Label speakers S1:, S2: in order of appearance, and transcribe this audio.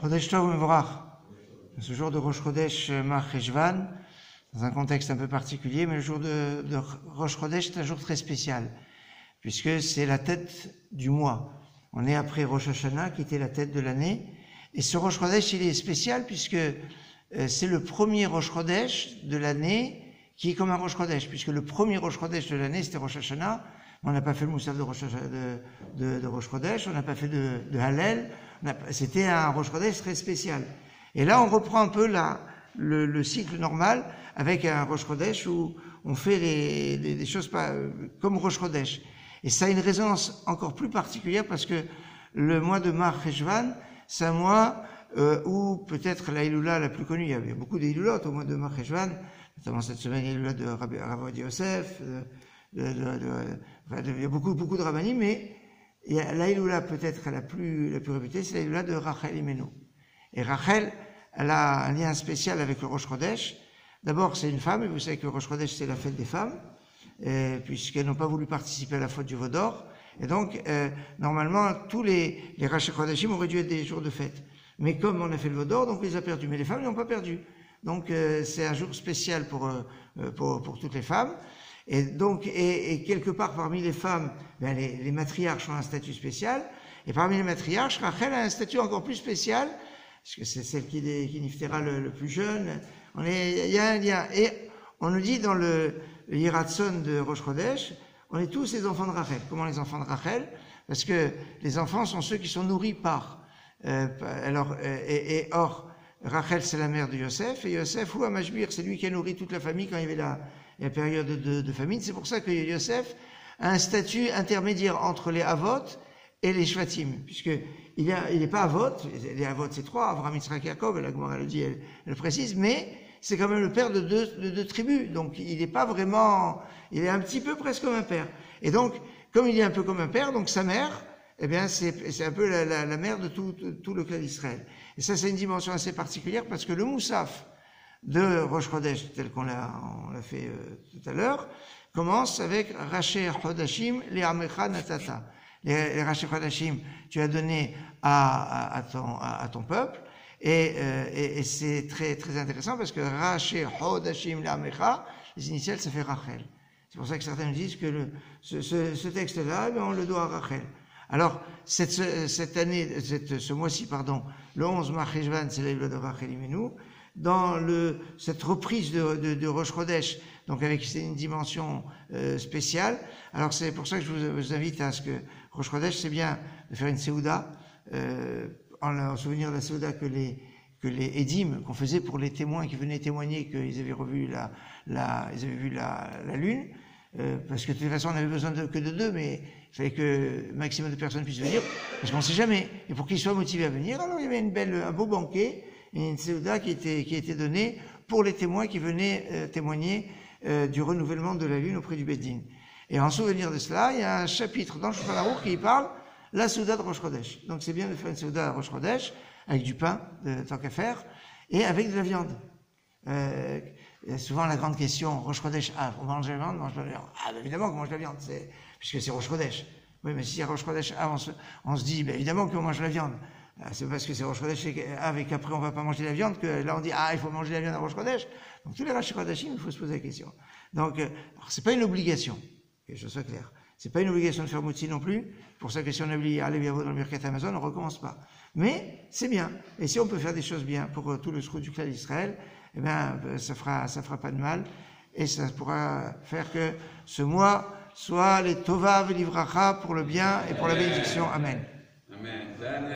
S1: Chodesh Tov Mevorach. Ce jour de Rosh Chodesh Mar Cheshvan, dans un contexte un peu particulier, mais le jour de Rosh Chodesh est un jour très spécial, puisque c'est la tête du mois. On est après Rosh Hashanah, qui était la tête de l'année, et ce Rosh Chodesh, il est spécial, puisque c'est le premier Rosh Chodesh de l'année qui est comme un Rosh Chodesh, puisque le premier Rosh Chodesh de l'année, c'était Rosh Hashanah. On n'a pas fait le Moussaf de Rosh Chodesh, on n'a pas fait de Hallel, c'était un Rosh Chodesh très spécial. Et là, on reprend un peu le cycle normal avec un Rosh Chodesh où on fait des choses pas, comme Rosh Chodesh. Et ça a une résonance encore plus particulière parce que le mois de Mar Cheshvan, c'est un mois où peut-être la Iloula la plus connue, il y avait beaucoup d'Iloulotes au mois de Mar Cheshvan, notamment cette semaine, l'Iloula de Rav Yosef, il y a beaucoup de Rabbanim, mais il y a la Iloula peut-être la plus réputée, c'est la Iloula de Rachel Imenu. Et Rachel, elle a un lien spécial avec le Rosh Chodesh. D'abord, c'est une femme, et vous savez que le Rosh Chodesh, c'est la fête des femmes, puisqu'elles n'ont pas voulu participer à la faute du veau d'or. Et donc, normalement, tous les Rosh Chodeshim auraient dû être des jours de fête. Mais comme on a fait le veau d'or, donc on les a perdus. Mais les femmes n'ont pas perdu. Donc, c'est un jour spécial pour toutes les femmes. Et donc, et quelque part, parmi les femmes, ben les matriarches ont un statut spécial. Et parmi les matriarches, Rachel a un statut encore plus spécial, parce que c'est celle qui niftera le plus jeune. Il y a un lien. Et on nous dit dans le Yiratson de Rosh Chodesh, on est tous les enfants de Rachel. Comment les enfants de Rachel? Parce que les enfants sont ceux qui sont nourris par. Or, Rachel, c'est la mère de Yosef, et Yosef, ou Amashbir, c'est lui qui a nourri toute la famille quand il y avait la période de famine. C'est pour ça que Yosef a un statut intermédiaire entre les Avot et les Shvatim, puisque il n'est pas Avot. Les Avot, c'est trois, Avraham, Yitzhak, Yaakov, la Gemara le dit, elle précise, mais c'est quand même le père de deux tribus, donc il n'est pas vraiment, il est un petit peu presque comme un père. Et donc, comme il est un peu comme un père, donc sa mère, eh bien, c'est un peu la mère de tout le clan d'Israël. Et ça, c'est une dimension assez particulière, parce que le Moussaf de Rosh Chodesh, tel qu'on l'a fait tout à l'heure, commence avec Raché Chodashim Le'amecha Natata. Les Raché Chodashim, tu as donné à ton peuple, et c'est très très intéressant parce que Raché Chodashim Le'amecha, les initiales, ça fait Rachel. C'est pour ça que certains nous disent que ce texte-là, on le doit à Rachel. Alors, ce mois-ci, pardon, le 11 Mar Cheshvan, c'est la de Rachel Imenu. Dans cette reprise de Rosh Chodesh, donc avec une dimension spéciale. Alors c'est pour ça que je vous invite à ce que Rosh Chodesh, c'est bien de faire une Seouda, en souvenir de la Seouda que les Edim qu'on faisait pour les témoins qui venaient témoigner qu'ils avaient revu ils avaient vu la lune, parce que de toute façon on avait besoin que de deux, mais il fallait que maximum de personnes puissent venir, parce qu'on ne sait jamais. Et pour qu'ils soient motivés à venir, alors il y avait un beau banquet, une Seouda qui était donnée pour les témoins qui venaient témoigner du renouvellement de la lune auprès du Beddin. Et en souvenir de cela, il y a un chapitre dans le Shulchan Aruch qui parle la Seouda de Rosh Chodesh. Donc c'est bien de faire une Seouda à Rosh Chodesh avec du pain, tant qu'à faire, et avec de la viande. Souvent la grande question, Rosh Chodesh, on mange la viande, on mange la viande. Évidemment qu'on mange la viande, puisque c'est Rosh Chodesh. Oui, mais si à Rosh Chodesh, on se dit, évidemment qu'on mange la viande. C'est parce que c'est Rosh Chodesh et qu'après on va pas manger la viande que là on dit il faut manger la viande à Rosh Chodesh. Donc tous les Rosh Chodeshim, il faut se poser la question. Donc c'est pas une obligation, que je sois clair. C'est pas une obligation de faire motzi non plus. Pour ça que si on a oublié aller bien dans le Birkat Amazon, on recommence pas. Mais c'est bien. Et si on peut faire des choses bien pour tout le scrut du clan d'Israël, eh bien ça fera pas de mal et ça pourra faire que ce mois soit les Tova Velivracha pour le bien et pour la bénédiction. Amen.